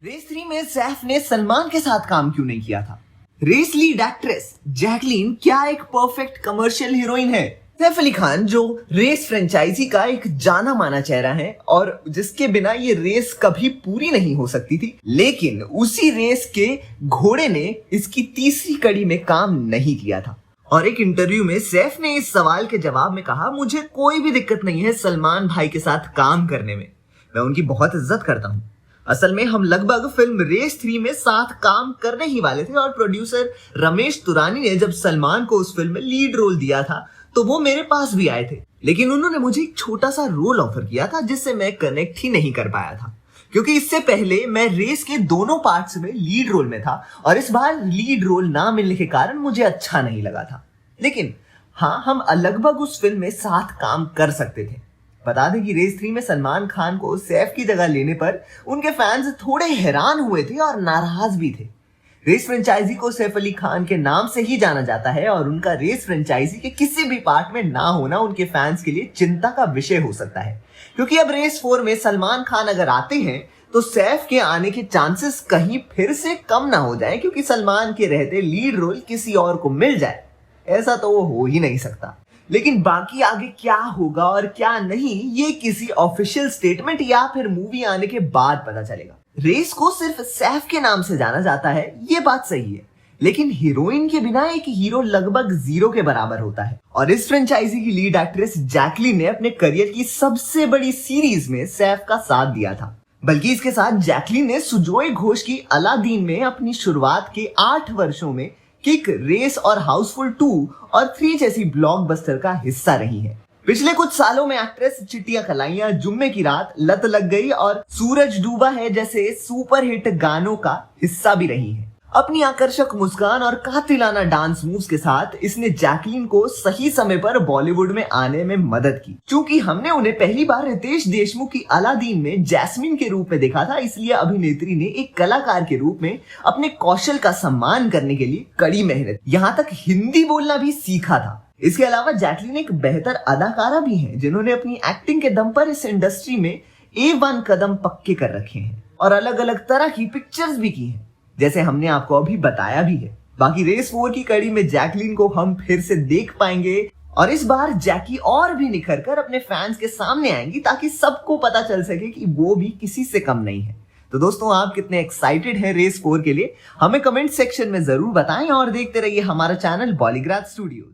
Race 3 में सैफ ने सलमान के साथ काम क्यों नहीं किया था? रेस लीड एक्ट्रेस जैकलीन क्या एक परफेक्ट कमर्शियल हीरोइन है? सैफ अली खान जो रेस फ्रेंचाइजी का एक जाना माना चेहरा है और जिसके बिना ये रेस कभी पूरी नहीं हो सकती थी, लेकिन उसी रेस के घोड़े ने इसकी तीसरी कड़ी में काम नहीं किया था। और एक इंटरव्यू में सैफ ने इस सवाल के जवाब में कहा, मुझे कोई भी दिक्कत नहीं है सलमान भाई के साथ काम करने में, मैं उनकी बहुत इज्जत करता हूँ। असल में हम लगभग फिल्म रेस 3 में साथ काम करने ही वाले थे और प्रोड्यूसर रमेश तुरानी ने जब सलमान को उस फिल्म में लीड रोल दिया था तो वो मेरे पास भी आए थे, लेकिन उन्होंने मुझे एक छोटा सा रोल ऑफर किया था जिससे मैं कनेक्ट ही नहीं कर पाया था, क्योंकि इससे पहले मैं रेस के दोनों पार्ट्स में लीड रोल में था और इस बार लीड रोल ना मिलने के कारण मुझे अच्छा नहीं लगा था। लेकिन हाँ, हम लगभग उस फिल्म में साथ काम कर सकते थे। बता दें कि रेस 3 में सलमान खान को सैफ की जगह लेने पर उनके फैंस थोड़े हैरान हुए थे और नाराज भी थे। रेस फ्रेंचाइजी को सैफ अली खान के नाम से ही जाना जाता है और उनका रेस फ्रेंचाइजी के किसी भी पार्ट में ना होना उनके फैंस के लिए चिंता का विषय हो सकता है, क्योंकि अब रेस 4 में सलमान खान अगर आते हैं तो सैफ के आने के चांसेस कहीं फिर से कम ना हो जाए, क्योंकि सलमान के रहते लीड रोल किसी और को मिल जाए, ऐसा तो वो हो ही नहीं सकता। लेकिन बाकी आगे क्या होगा और क्या नहीं, ये किसी ऑफिशियल स्टेटमेंट या फिर मूवी आने के बाद पता चलेगा। रेस को सिर्फ सैफ के नाम से जाना जाता है, ये बात सही है, लेकिन हीरोइन के बिना एक हीरो लगभग जीरो के बराबर होता है। और इस फ्रेंचाइजी की लीड एक्ट्रेस जैकलीन ने अपने करियर की सबसे बड़ी सीरीज में सैफ का साथ दिया था। बल्कि इसके साथ जैकलीन ने सुजोय घोष की अलादीन में अपनी शुरुआत के 8 वर्षों में किक, रेस और हाउसफुल 2 और 3 जैसी ब्लॉकबस्टर का हिस्सा रही है। पिछले कुछ सालों में एक्ट्रेस चिट्टियां खलाइयां, जुम्मे की रात, लत लग गई और सूरज डूबा है जैसे सुपरहिट गानों का हिस्सा भी रही है। अपनी आकर्षक मुस्कान और कातिलाना डांस मूव्स के साथ इसने जैकलीन को सही समय पर बॉलीवुड में आने में मदद की। चूंकि हमने उन्हें पहली बार रितेश देशमुख की अलादीन में जैस्मिन के रूप में देखा था, इसलिए अभिनेत्री ने एक कलाकार के रूप में अपने कौशल का सम्मान करने के लिए कड़ी मेहनत, यहाँ तक हिंदी बोलना भी सीखा था। इसके अलावा जैकलीन एक बेहतर अदाकारा भी है जिन्होंने अपनी एक्टिंग के दम पर इस इंडस्ट्री में A1 कदम पक्के कर रखे हैं और अलग अलग तरह की पिक्चर्स भी की हैं, जैसे हमने आपको अभी बताया भी है। बाकी रेस 4 की कड़ी में जैकलीन को हम फिर से देख पाएंगे और इस बार जैकी और भी निखर कर अपने फैंस के सामने आएंगी ताकि सबको पता चल सके कि वो भी किसी से कम नहीं है। तो दोस्तों, आप कितने एक्साइटेड हैं रेस 4 के लिए, हमें कमेंट सेक्शन में जरूर बताएं और देखते रहिए हमारा चैनल बॉलीग्राज स्टूडियोज।